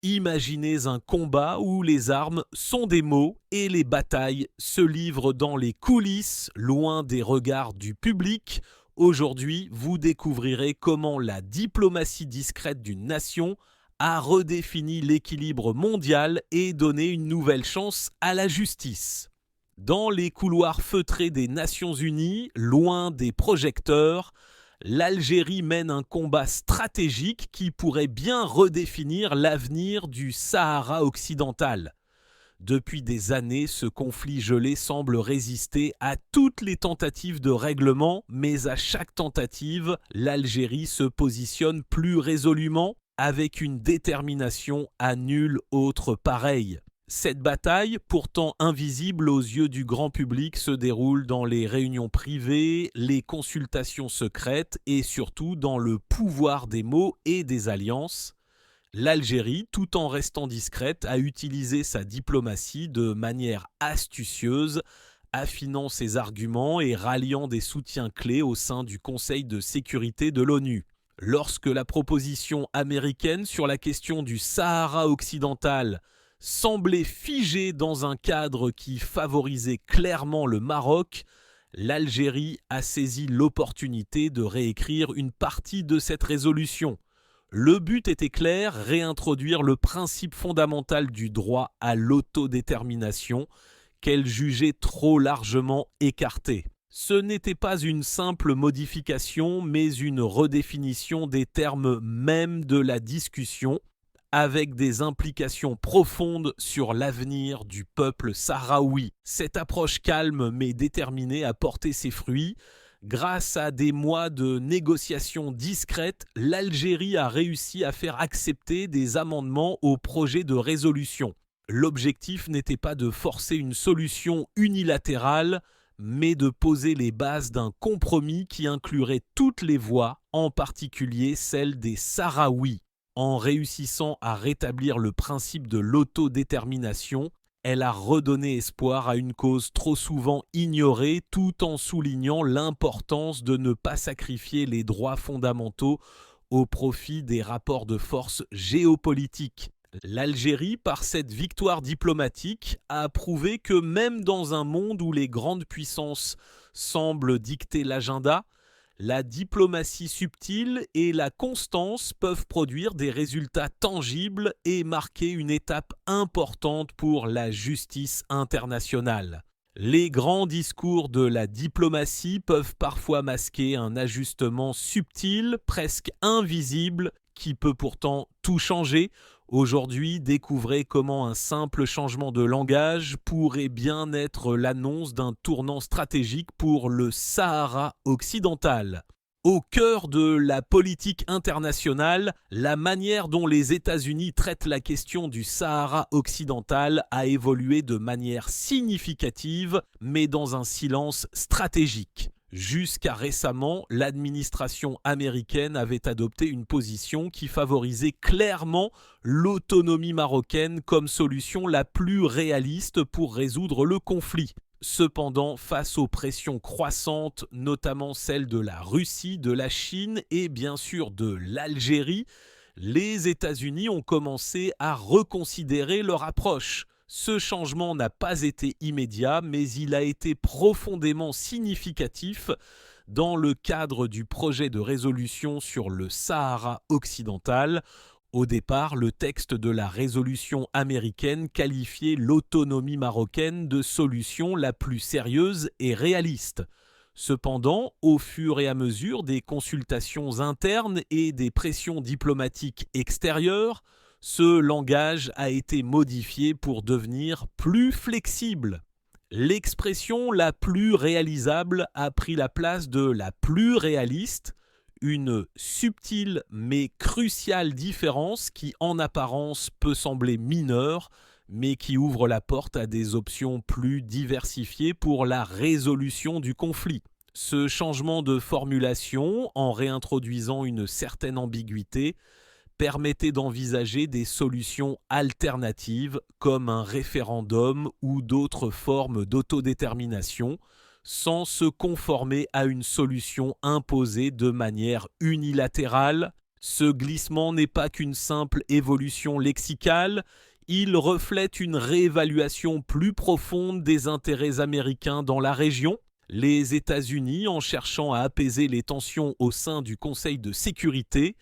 Imaginez un combat où les armes sont des mots et les batailles se livrent dans les coulisses, loin des regards du public. Aujourd'hui, vous découvrirez comment la diplomatie discrète d'une nation a redéfini l'équilibre mondial et donné une nouvelle chance à la justice. Dans les couloirs feutrés des Nations Unies, loin des projecteurs, l'Algérie mène un combat stratégique qui pourrait bien redéfinir l'avenir du Sahara occidental. Depuis des années, ce conflit gelé semble résister à toutes les tentatives de règlement, mais à chaque tentative, l'Algérie se positionne plus résolument, avec une détermination à nulle autre pareille. Cette bataille, pourtant invisible aux yeux du grand public, se déroule dans les réunions privées, les consultations secrètes et surtout dans le pouvoir des mots et des alliances. L'Algérie, tout en restant discrète, a utilisé sa diplomatie de manière astucieuse, affinant ses arguments et ralliant des soutiens clés au sein du Conseil de sécurité de l'ONU. Lorsque la proposition américaine sur la question du Sahara occidental semblait figée dans un cadre qui favorisait clairement le Maroc, l'Algérie a saisi l'opportunité de réécrire une partie de cette résolution. Le but était clair, réintroduire le principe fondamental du droit à l'autodétermination, qu'elle jugeait trop largement écarté. Ce n'était pas une simple modification, mais une redéfinition des termes mêmes de la discussion, avec des implications profondes sur l'avenir du peuple sahraoui. Cette approche calme mais déterminée a porté ses fruits. Grâce à des mois de négociations discrètes, l'Algérie a réussi à faire accepter des amendements au projet de résolution. L'objectif n'était pas de forcer une solution unilatérale, mais de poser les bases d'un compromis qui inclurait toutes les voix, en particulier celle des Sahraouis. En réussissant à rétablir le principe de l'autodétermination, elle a redonné espoir à une cause trop souvent ignorée, tout en soulignant l'importance de ne pas sacrifier les droits fondamentaux au profit des rapports de force géopolitiques. L'Algérie, par cette victoire diplomatique, a prouvé que même dans un monde où les grandes puissances semblent dicter l'agenda, la diplomatie subtile et la constance peuvent produire des résultats tangibles et marquer une étape importante pour la justice internationale. Les grands discours de la diplomatie peuvent parfois masquer un ajustement subtil, presque invisible, qui peut pourtant tout changer. Aujourd'hui, découvrez comment un simple changement de langage pourrait bien être l'annonce d'un tournant stratégique pour le Sahara occidental. Au cœur de la politique internationale, la manière dont les États-Unis traitent la question du Sahara occidental a évolué de manière significative, mais dans un silence stratégique. Jusqu'à récemment, l'administration américaine avait adopté une position qui favorisait clairement l'autonomie marocaine comme solution la plus réaliste pour résoudre le conflit. Cependant, face aux pressions croissantes, notamment celles de la Russie, de la Chine et bien sûr de l'Algérie, les États-Unis ont commencé à reconsidérer leur approche. Ce changement n'a pas été immédiat, mais il a été profondément significatif dans le cadre du projet de résolution sur le Sahara occidental. Au départ, le texte de la résolution américaine qualifiait l'autonomie marocaine de solution la plus sérieuse et réaliste. Cependant, au fur et à mesure des consultations internes et des pressions diplomatiques extérieures, ce langage a été modifié pour devenir plus flexible. L'expression la plus réalisable a pris la place de la plus réaliste, une subtile mais cruciale différence qui en apparence peut sembler mineure, mais qui ouvre la porte à des options plus diversifiées pour la résolution du conflit. Ce changement de formulation, en réintroduisant une certaine ambiguïté, permettait d'envisager des solutions alternatives comme un référendum ou d'autres formes d'autodétermination, sans se conformer à une solution imposée de manière unilatérale. Ce glissement n'est pas qu'une simple évolution lexicale, il reflète une réévaluation plus profonde des intérêts américains dans la région. Les États-Unis, en cherchant à apaiser les tensions au sein du Conseil de sécurité,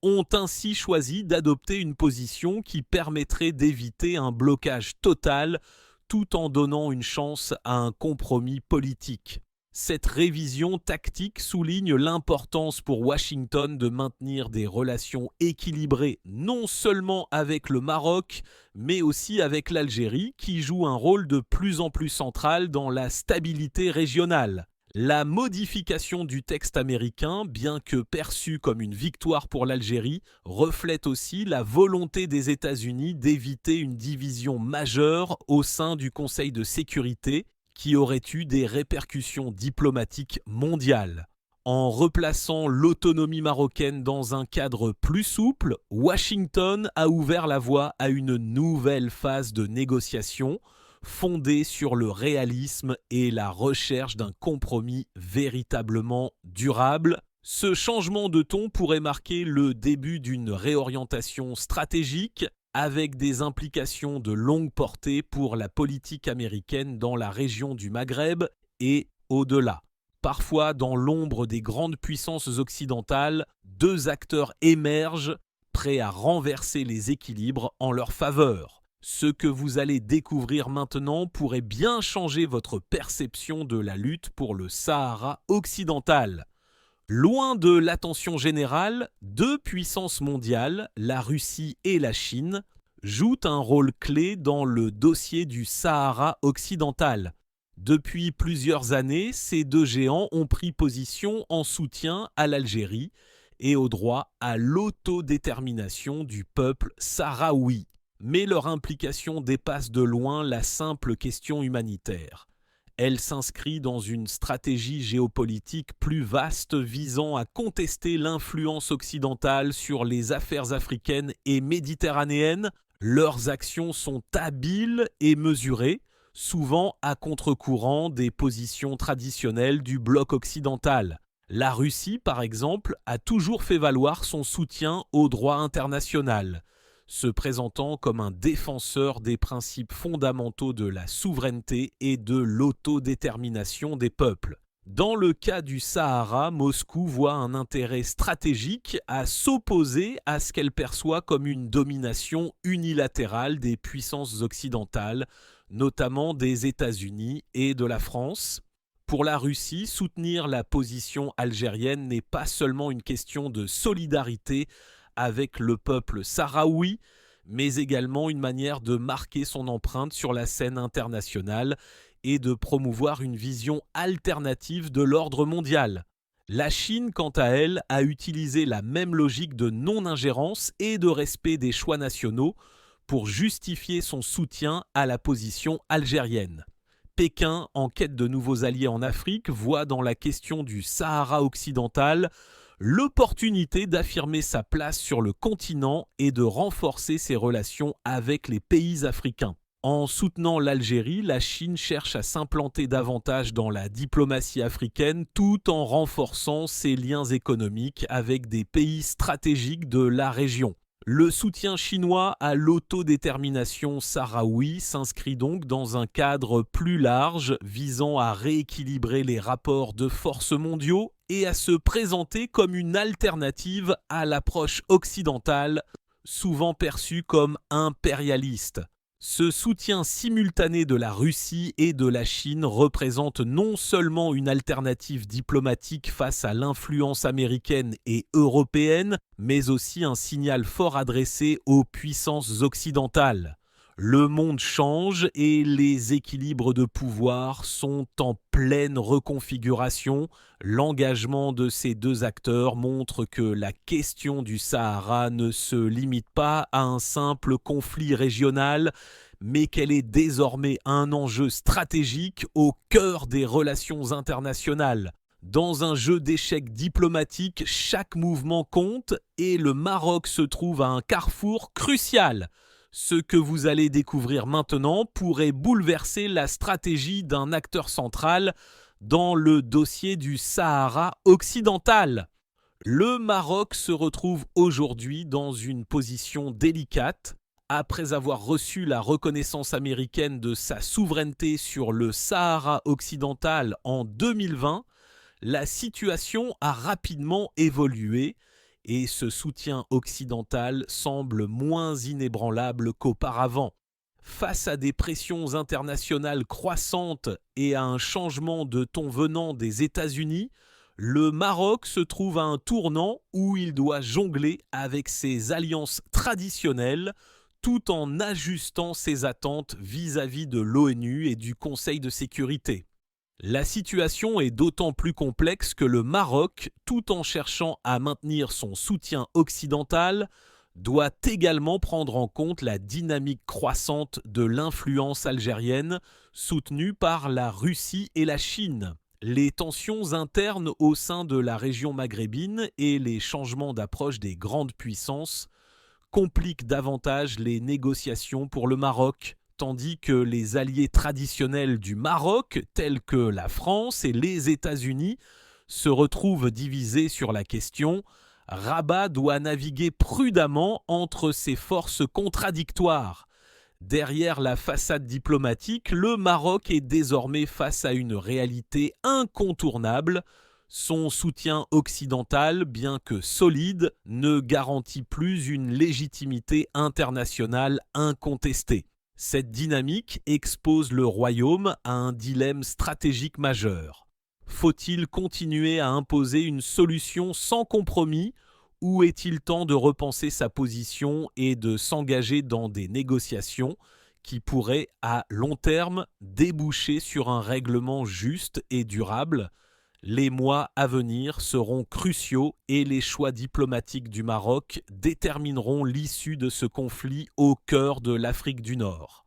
ont ainsi choisi d'adopter une position qui permettrait d'éviter un blocage total tout en donnant une chance à un compromis politique. Cette révision tactique souligne l'importance pour Washington de maintenir des relations équilibrées non seulement avec le Maroc, mais aussi avec l'Algérie, qui joue un rôle de plus en plus central dans la stabilité régionale. La modification du texte américain, bien que perçue comme une victoire pour l'Algérie, reflète aussi la volonté des États-Unis d'éviter une division majeure au sein du Conseil de sécurité, qui aurait eu des répercussions diplomatiques mondiales. En replaçant l'autonomie marocaine dans un cadre plus souple, Washington a ouvert la voie à une nouvelle phase de négociation fondée sur le réalisme et la recherche d'un compromis véritablement durable. Ce changement de ton pourrait marquer le début d'une réorientation stratégique avec des implications de longue portée pour la politique américaine dans la région du Maghreb et au-delà. Parfois, dans l'ombre des grandes puissances occidentales, deux acteurs émergent, prêts à renverser les équilibres en leur faveur. Ce que vous allez découvrir maintenant pourrait bien changer votre perception de la lutte pour le Sahara occidental. Loin de l'attention générale, deux puissances mondiales, la Russie et la Chine, jouent un rôle clé dans le dossier du Sahara occidental. Depuis plusieurs années, ces deux géants ont pris position en soutien à l'Algérie et au droit à l'autodétermination du peuple sahraoui. Mais leur implication dépasse de loin la simple question humanitaire. Elle s'inscrit dans une stratégie géopolitique plus vaste visant à contester l'influence occidentale sur les affaires africaines et méditerranéennes. Leurs actions sont habiles et mesurées, souvent à contre-courant des positions traditionnelles du bloc occidental. La Russie, par exemple, a toujours fait valoir son soutien au droit international, se présentant comme un défenseur des principes fondamentaux de la souveraineté et de l'autodétermination des peuples. Dans le cas du Sahara, Moscou voit un intérêt stratégique à s'opposer à ce qu'elle perçoit comme une domination unilatérale des puissances occidentales, notamment des États-Unis et de la France. Pour la Russie, soutenir la position algérienne n'est pas seulement une question de solidarité avec le peuple sahraoui, mais également une manière de marquer son empreinte sur la scène internationale et de promouvoir une vision alternative de l'ordre mondial. La Chine, quant à elle, a utilisé la même logique de non-ingérence et de respect des choix nationaux pour justifier son soutien à la position algérienne. Pékin, en quête de nouveaux alliés en Afrique, voit dans la question du Sahara occidental l'opportunité d'affirmer sa place sur le continent et de renforcer ses relations avec les pays africains. En soutenant l'Algérie, la Chine cherche à s'implanter davantage dans la diplomatie africaine tout en renforçant ses liens économiques avec des pays stratégiques de la région. Le soutien chinois à l'autodétermination sahraoui s'inscrit donc dans un cadre plus large visant à rééquilibrer les rapports de force mondiaux et à se présenter comme une alternative à l'approche occidentale, souvent perçue comme impérialiste. Ce soutien simultané de la Russie et de la Chine représente non seulement une alternative diplomatique face à l'influence américaine et européenne, mais aussi un signal fort adressé aux puissances occidentales. Le monde change et les équilibres de pouvoir sont en pleine reconfiguration. L'engagement de ces deux acteurs montre que la question du Sahara ne se limite pas à un simple conflit régional, mais qu'elle est désormais un enjeu stratégique au cœur des relations internationales. Dans un jeu d'échecs diplomatiques, chaque mouvement compte et le Maroc se trouve à un carrefour crucial. Ce que vous allez découvrir maintenant pourrait bouleverser la stratégie d'un acteur central dans le dossier du Sahara occidental. Le Maroc se retrouve aujourd'hui dans une position délicate. Après avoir reçu la reconnaissance américaine de sa souveraineté sur le Sahara occidental en 2020, la situation a rapidement évolué et ce soutien occidental semble moins inébranlable qu'auparavant. Face à des pressions internationales croissantes et à un changement de ton venant des États-Unis, le Maroc se trouve à un tournant où il doit jongler avec ses alliances traditionnelles tout en ajustant ses attentes vis-à-vis de l'ONU et du Conseil de sécurité. La situation est d'autant plus complexe que le Maroc, tout en cherchant à maintenir son soutien occidental, doit également prendre en compte la dynamique croissante de l'influence algérienne soutenue par la Russie et la Chine. Les tensions internes au sein de la région maghrébine et les changements d'approche des grandes puissances compliquent davantage les négociations pour le Maroc, tandis que les alliés traditionnels du Maroc, tels que la France et les États-Unis, se retrouvent divisés sur la question. Rabat doit naviguer prudemment entre ces forces contradictoires. Derrière la façade diplomatique, le Maroc est désormais face à une réalité incontournable. Son soutien occidental, bien que solide, ne garantit plus une légitimité internationale incontestée. Cette dynamique expose le royaume à un dilemme stratégique majeur. Faut-il continuer à imposer une solution sans compromis ou est-il temps de repenser sa position et de s'engager dans des négociations qui pourraient, à long terme, déboucher sur un règlement juste et durable? Les mois à venir seront cruciaux et les choix diplomatiques du Maroc détermineront l'issue de ce conflit au cœur de l'Afrique du Nord.